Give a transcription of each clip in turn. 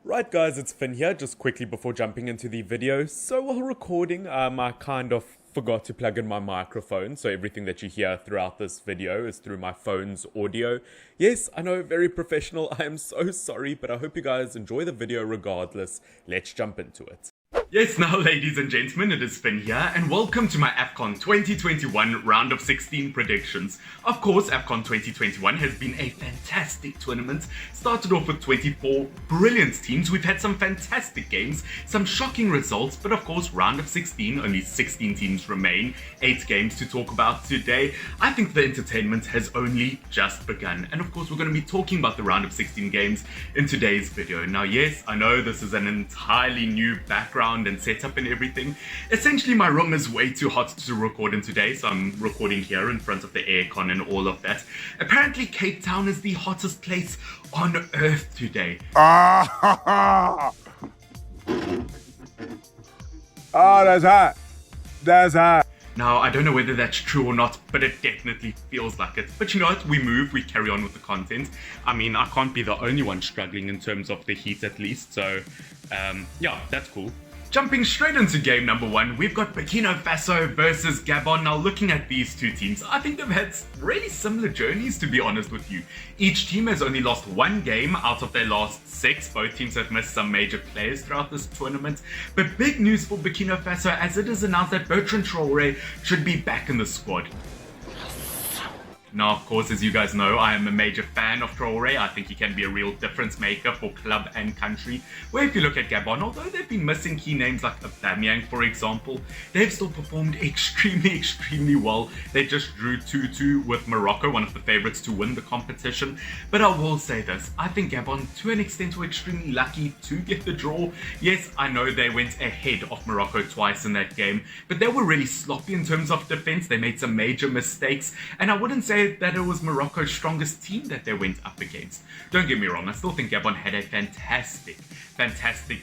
Right guys, it's Finn here, just quickly before jumping into the video. So while recording, I kind of forgot to plug in my microphone, so everything that you hear throughout this video is through my phone's audio. Yes, I know, very professional, I am so sorry, but I hope you guys enjoy the video regardless. Let's jump into it. Yes, now ladies and gentlemen, it is Finn here, and welcome to my Afcon 2021 round of 16 predictions. Of course, Afcon 2021 has been a fantastic tournament. Started off with 24 brilliant teams. We've had some fantastic games, some shocking results, but of course, round of 16, only 16 teams remain, 8 games to talk about today. I think the entertainment has only just begun, and of course, we're going to be talking about the round of 16 games in today's video. Now, yes, I know this is an entirely new background and setup and everything. Essentially, my room is way too hot to record in today, so I'm recording here in front of the aircon and all of that. Apparently, Cape Town is the hottest place on earth today. Oh, that's hot. That's hot. Now, I don't know whether that's true or not, but it definitely feels like it. But you know what? We move, we carry on with the content. I mean, I can't be the only one struggling in terms of the heat at least, so yeah, that's cool. Jumping straight into game number 1, we've got Burkina Faso versus Gabon. Now, looking at these two teams, I think they've had really similar journeys, to be honest with you. Each team has only lost one game out of their last 6. Both teams have missed some major players throughout this tournament. But big news for Burkina Faso, as it is announced that Bertrand Traoré should be back in the squad. Now, of course, as you guys know, I am a major fan of Traoré. I think he can be a real difference maker for club and country. Where if you look at Gabon, although they've been missing key names like Aubameyang, for example, they've still performed extremely well. They just drew 2-2 with Morocco, one of the favourites to win the competition. But I will say this, I think Gabon, to an extent, were extremely lucky to get the draw. Yes, I know they went ahead of Morocco twice in that game, but they were really sloppy in terms of defence. They made some major mistakes, and I wouldn't say that it was Morocco's strongest team that they went up against. Don't get me wrong, I still think Gabon had a fantastic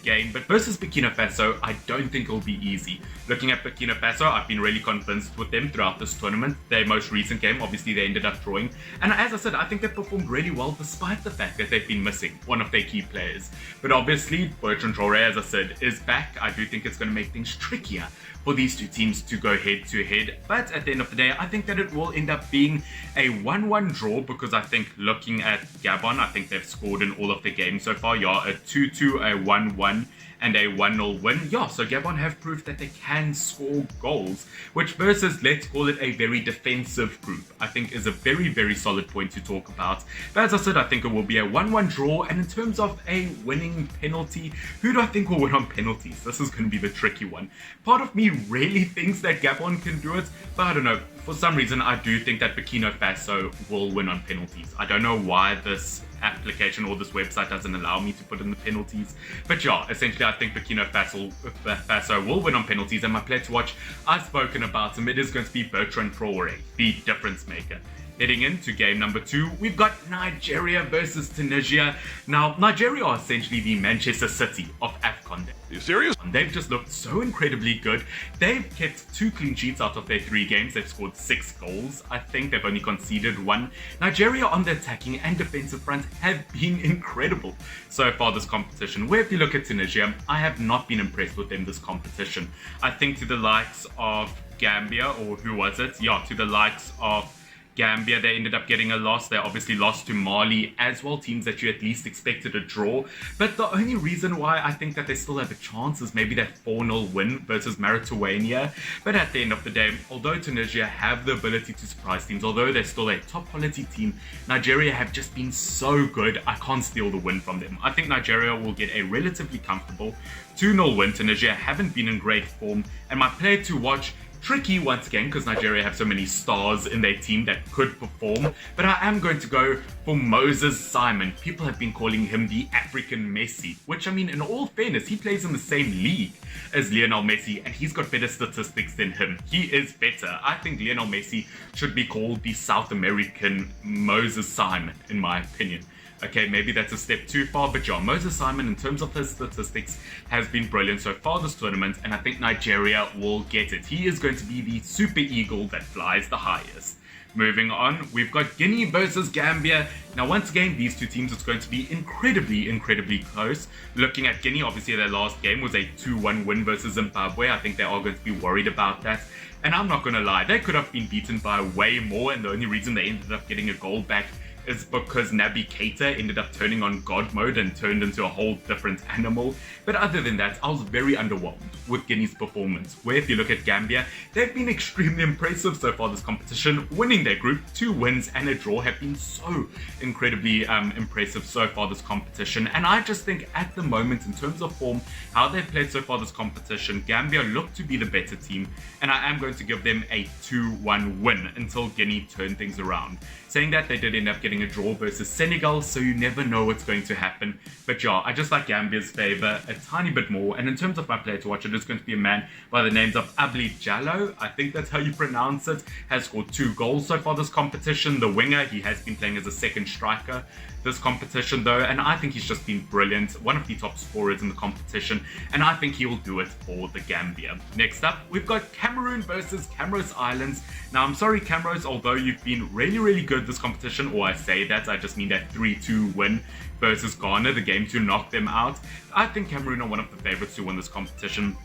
game, but versus Burkina Faso, I don't think it'll be easy. Looking at Burkina Faso, I've been really convinced with them throughout this tournament. Their most recent game, obviously they ended up drawing, and as I said, I think they performed really well despite the fact that they've been missing one of their key players. But obviously, Bertrand Traoré, as I said, is back. I do think it's going to make things trickier for these two teams to go head to head, but at the end of the day, I think that it will end up being a 1-1 draw, because I think looking at Gabon, I think they've scored in all of the games so far. Yeah, a 2-2, a 1-1, and a 1-0 win. Yeah, so Gabon have proved that they can score goals, which versus, let's call it, a very defensive group, I think is a very solid point to talk about. But as I said, I think it will be a 1-1 draw, and in terms of a winning penalty, who do I think will win on penalties? This is going to be the tricky one. Part of me really thinks that Gabon can do it, but I don't know. For some reason, I do think that Burkina Faso will win on penalties. I don't know why this application or this website doesn't allow me to put in the penalties. But yeah, essentially I think Burkina Faso will win on penalties, and my player to watch, I've spoken about him. It is going to be Bertrand Traoré, the difference maker. Heading into game number 2, we've got Nigeria versus Tunisia. Now, Nigeria are essentially the Manchester City of Afcon. Are you serious? They've just looked so incredibly good. They've kept 2 clean sheets out of their 3 games. They've scored 6 goals. I think they've only conceded 1. Nigeria on the attacking and defensive front have been incredible so far this competition. Where if you look at Tunisia, I have not been impressed with them this competition. I think to the likes of Gambia, or who was it? Yeah, to the likes of Gambia, they ended up getting a loss. They obviously lost to Mali as well, teams that you at least expected a draw. But the only reason why I think that they still have a chance is maybe that 4-0 win versus Mauritania. But at the end of the day, although Tunisia have the ability to surprise teams, although they're still a top quality team, Nigeria have just been so good, I can't steal the win from them. I think Nigeria will get a relatively comfortable 2-0 win. Tunisia haven't been in great form, and my player to watch, tricky once again, because Nigeria have so many stars in their team that could perform, but I am going to go for Moses Simon. People have been calling him the African Messi, which, I mean, in all fairness, he plays in the same league as Lionel Messi, and he's got better statistics than him. He is better. I think Lionel Messi should be called the South American Moses Simon, in my opinion. Okay, maybe that's a step too far, but yeah, Moses Simon, in terms of his statistics, has been brilliant so far this tournament, and I think Nigeria will get it. He is going to be the super eagle that flies the highest. Moving on, we've got Guinea versus Gambia. Now, once again, these two teams, it's going to be incredibly close. Looking at Guinea, obviously their last game was a 2-1 win versus Zimbabwe. I think they are going to be worried about that. And I'm not going to lie, they could have been beaten by way more, and the only reason they ended up getting a goal back is because Naby Keita ended up turning on God mode and turned into a whole different animal. But other than that, I was very underwhelmed with Guinea's performance, where if you look at Gambia, they've been extremely impressive so far this competition, winning their group. 2 wins and a draw have been so incredibly impressive so far this competition. And I just think at the moment, in terms of form, how they've played so far this competition, Gambia look to be the better team, and I am going to give them a 2-1 win until Guinea turn things around. Saying that, they did end up getting a draw versus Senegal, so you never know what's going to happen. But yeah, I just like Gambia's favour a tiny bit more. And in terms of my player to watch, it is going to be a man by the names of Abli Jallo. I think that's how you pronounce it. Has scored 2 goals so far this competition. The winger, he has been playing as a second striker this competition though, and I think he's just been brilliant. One of the top scorers in the competition, and I think he'll do it for the Gambia. Next up, we've got Cameroon versus Comoros Islands. Now, I'm sorry, Comoros, although you've been really good this competition, or I say that, I just mean that 3-2 win versus Ghana, the game to knock them out. I think Cameroon are one of the favourites to win this competition.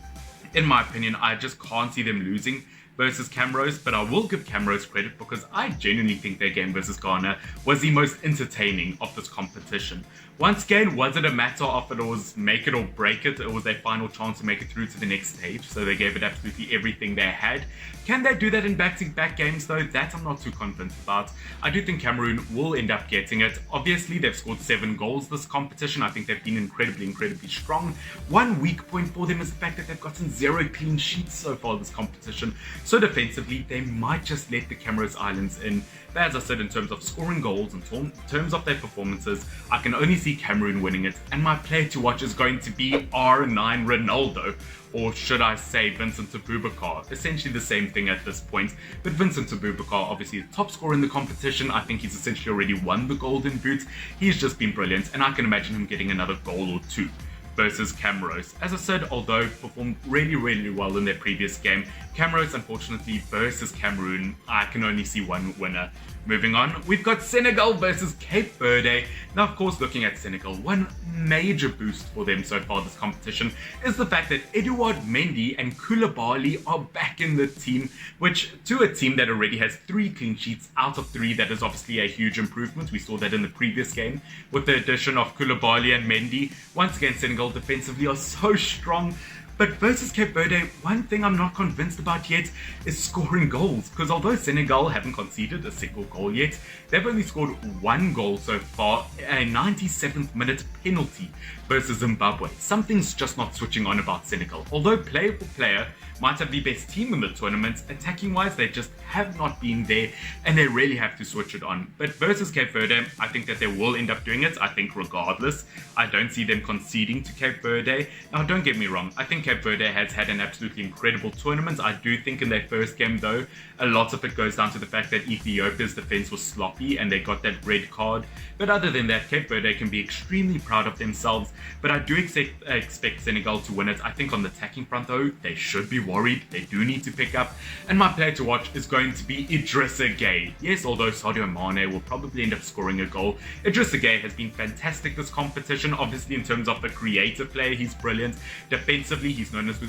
In my opinion, I just can't see them losing versus Comoros, but I will give Comoros credit because I genuinely think their game versus Ghana was the most entertaining of this competition. Once again, was it a matter of it was make it or break it? It was their final chance to make it through to the next stage, so they gave it absolutely everything they had. Can they do that in back-to-back games though? That I'm not too convinced about. I do think Cameroon will end up getting it. Obviously, they've scored 7 goals this competition. I think they've been incredibly strong. One weak point for them is the fact that they've gotten 0 clean sheets so far this competition. So defensively, they might just let the Comoros Islands in. But as I said, in terms of scoring goals and in terms of their performances, I can only see Cameroon winning it. And my player to watch is going to be R9 Ronaldo, or should I say Vincent Aboubakar. Essentially the same thing at this point. But Vincent Aboubakar, obviously the top scorer in the competition. I think he's essentially already won the Golden Boot. He's just been brilliant, and I can imagine him getting another goal or 2 versus Comoros. As I said, although performed really well in their previous game, Comoros, unfortunately, versus Cameroon, I can only see one winner. Moving on, we've got Senegal versus Cape Verde. Now, of course, looking at Senegal, one major boost for them so far this competition is the fact that Edouard Mendy and Koulibaly are back in the team, which to a team that already has 3 clean sheets out of 3, that is obviously a huge improvement. We saw that in the previous game with the addition of Koulibaly and Mendy. Once again, Senegal defensively are so strong. But versus Cape Verde, one thing I'm not convinced about yet is scoring goals. Because although Senegal haven't conceded a single goal yet, they've only scored 1 goal so far, a 97th minute penalty versus Zimbabwe. Something's just not switching on about Senegal. Although player for player might have the best team in the tournament, attacking wise they just have not been there, and they really have to switch it on. But versus Cape Verde, I think that they will end up doing it. I think regardless, I don't see them conceding to Cape Verde. Now, don't get me wrong, I think Cape Verde has had an absolutely incredible tournament. I do think in their first game though, a lot of it goes down to the fact that Ethiopia's defense was sloppy and they got that red card. But other than that, Cape Verde can be extremely proud of themselves. But I do expect Senegal to win it. I think on the attacking front though, they should be worried. They do need to pick up. And my player to watch is going to be Idrissa Gueye. Yes, although Sadio Mane will probably end up scoring a goal, Idrissa Gueye has been fantastic this competition. Obviously, in terms of a creative player, he's brilliant. Defensively, he's known as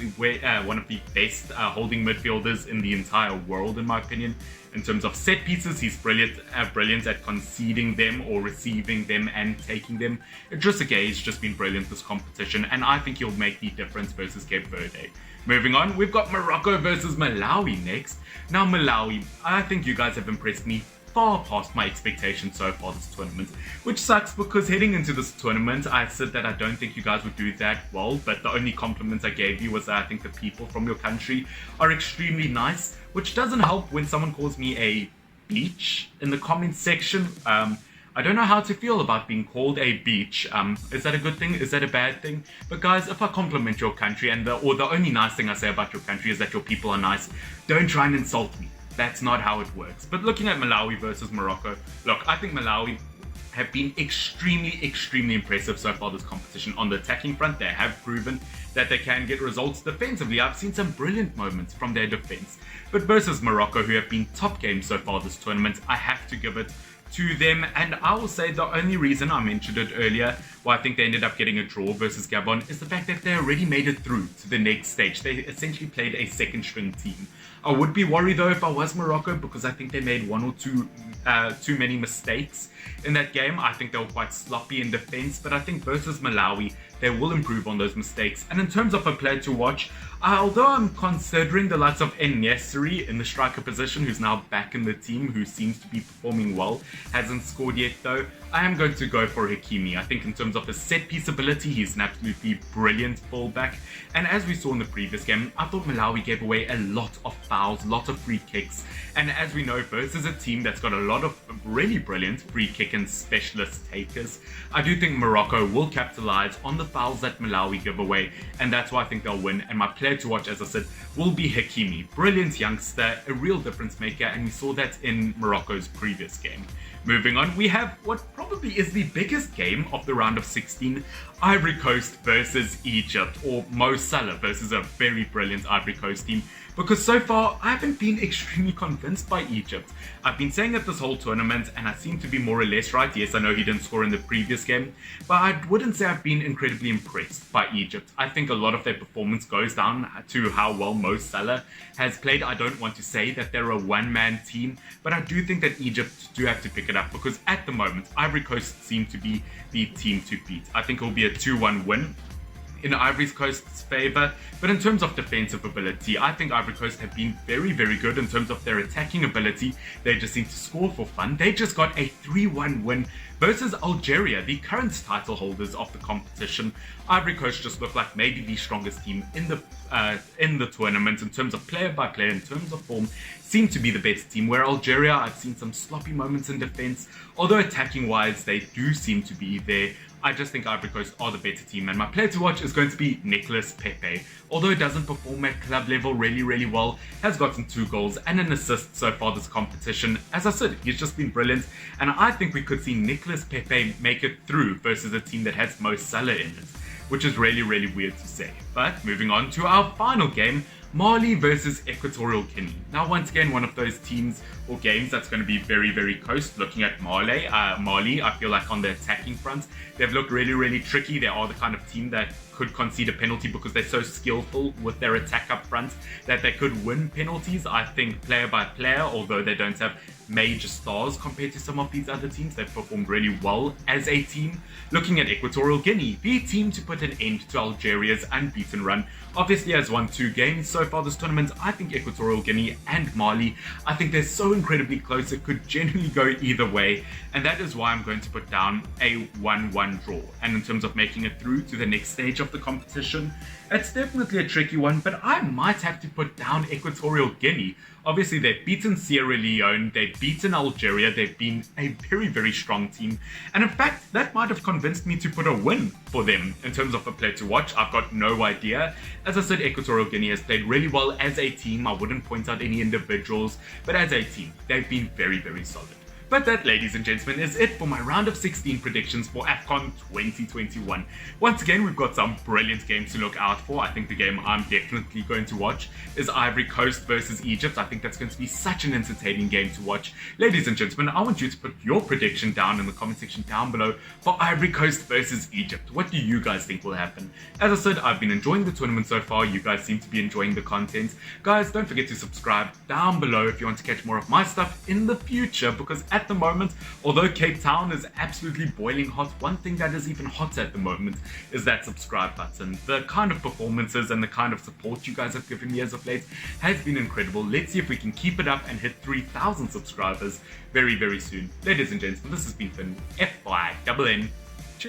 one of the best holding midfielders in the entire world, in my opinion. In terms of set pieces, he's brilliant at conceding them or receiving them and taking them. Idrissa Gueye has just been brilliant this competition, and I think he'll make the difference versus Cape Verde. Moving on, we've got Morocco versus Malawi next. Now, Malawi, I think you guys have impressed me far past my expectations so far this tournament, which sucks because heading into this tournament, I said that I don't think you guys would do that well, but the only compliments I gave you was that I think the people from your country are extremely nice, which doesn't help when someone calls me a beach in the comments section. I don't know how to feel about being called a beach. Is that a good thing? Is that a bad thing? But guys, if I compliment your country the only nice thing I say about your country is that your people are nice, don't try and insult me. That's not how it works. But looking at Malawi versus Morocco, look, I think Malawi have been extremely impressive so far this competition. On the attacking front, they have proven that they can get results. Defensively, I've seen some brilliant moments from their defense. But versus Morocco, who have been top games so far this tournament, I have to give it to them. And I will say the only reason I mentioned it earlier, why I think they ended up getting a draw versus Gabon, is the fact that they already made it through to the next stage. They essentially played a second string team. I would be worried though if I was Morocco, because I think they made one or two too many mistakes in that game. I think they were quite sloppy in defense, but I think versus Malawi, they will improve on those mistakes. And in terms of a player to watch, although I'm considering the likes of En-Nesyri in the striker position, who's now back in the team, who seems to be performing well, hasn't scored yet though, I am going to go for Hakimi. I think in terms of his set piece ability, he's an absolutely brilliant fullback. And as we saw in the previous game, I thought Malawi gave away a lot of fouls, lots of free kicks. And as we know, versus a team that's got a lot of really brilliant free kick and specialist takers, I do think Morocco will capitalize on the fouls that Malawi give away, and that's why I think they'll win. And my player to watch, as I said, will be Hakimi. Brilliant youngster, a real difference maker, and we saw that in Morocco's previous game. Moving on, we have what probably is the biggest game of the round of 16, Ivory Coast versus Egypt, or Mo Salah versus a very brilliant Ivory Coast team. Because so far, I haven't been extremely convinced by Egypt. I've been saying it this whole tournament, and I seem to be more or less right. Yes, I know he didn't score in the previous game, but I wouldn't say I've been incredibly impressed by Egypt. I think a lot of their performance goes down to how well Mo Salah has played. I don't want to say that they're a one-man team, but I do think that Egypt do have to pick it up, because at the moment, Ivory Coast seem to be the team to beat. I think it will be a 2-1 win in Ivory Coast's favour. But in terms of defensive ability, I think Ivory Coast have been very good in terms of their attacking ability. They just seem to score for fun. They just got a 3-1 win versus Algeria, the current title holders of the competition. Ivory Coast just look like maybe the strongest team in the tournament in terms of player by player, in terms of form, seem to be the better team, where Algeria, I've seen some sloppy moments in defense, although attacking wise they do seem to be there. I just think Ivory Coast are the better team, and my player to watch is going to be Nicolas Pepe. Although he doesn't perform at club level really well, has gotten 2 goals and an assist so far this competition. As I said, he's just been brilliant, and I think we could see Nicolas Pepe make it through versus a team that has Mo Salah in it, which is really weird to say. But moving on to our final game, Mali versus Equatorial Guinea. Now, once again, one of those teams or games that's going to be very close. Looking at Mali, I feel like on the attacking front, they've looked really tricky. They are the kind of team that could concede a penalty because they're so skillful with their attack up front that they could win penalties. I think player by player, although they don't have major stars compared to some of these other teams, they've performed really well as a team. Looking at Equatorial Guinea, the team to put an end to Algeria's unbeaten run, obviously has won 2 games so far this tournament. I think Equatorial Guinea and Mali, I think they're so incredibly close, it could genuinely go either way, and that is why I'm going to put down a 1-1 draw. And in terms of making it through to the next stage of the competition, it's definitely a tricky one, but I might have to put down Equatorial Guinea. Obviously, they've beaten Sierra Leone, they've beaten Algeria, they've been a very strong team. And in fact, that might have convinced me to put a win for them in terms of a player to watch. I've got no idea. As I said, Equatorial Guinea has played really well as a team. I wouldn't point out any individuals, but as a team, they've been very solid. But that, ladies and gentlemen, is it for my round of 16 predictions for Afcon 2021. Once again, we've got some brilliant games to look out for. I think the game I'm definitely going to watch is Ivory Coast versus Egypt. I think that's going to be such an entertaining game to watch. Ladies and gentlemen, I want you to put your prediction down in the comment section down below for Ivory Coast versus Egypt. What do you guys think will happen? As I said, I've been enjoying the tournament so far. You guys seem to be enjoying the content. Guys, don't forget to subscribe down below if you want to catch more of my stuff in the future, because at the moment, although Cape Town is absolutely boiling hot, one thing that is even hotter at the moment is that subscribe button. The kind of performances and the kind of support you guys have given me as of late has been incredible. Let's see if we can keep it up and hit 3,000 subscribers very soon. Ladies and gentlemen, this has been Finn, FYNN.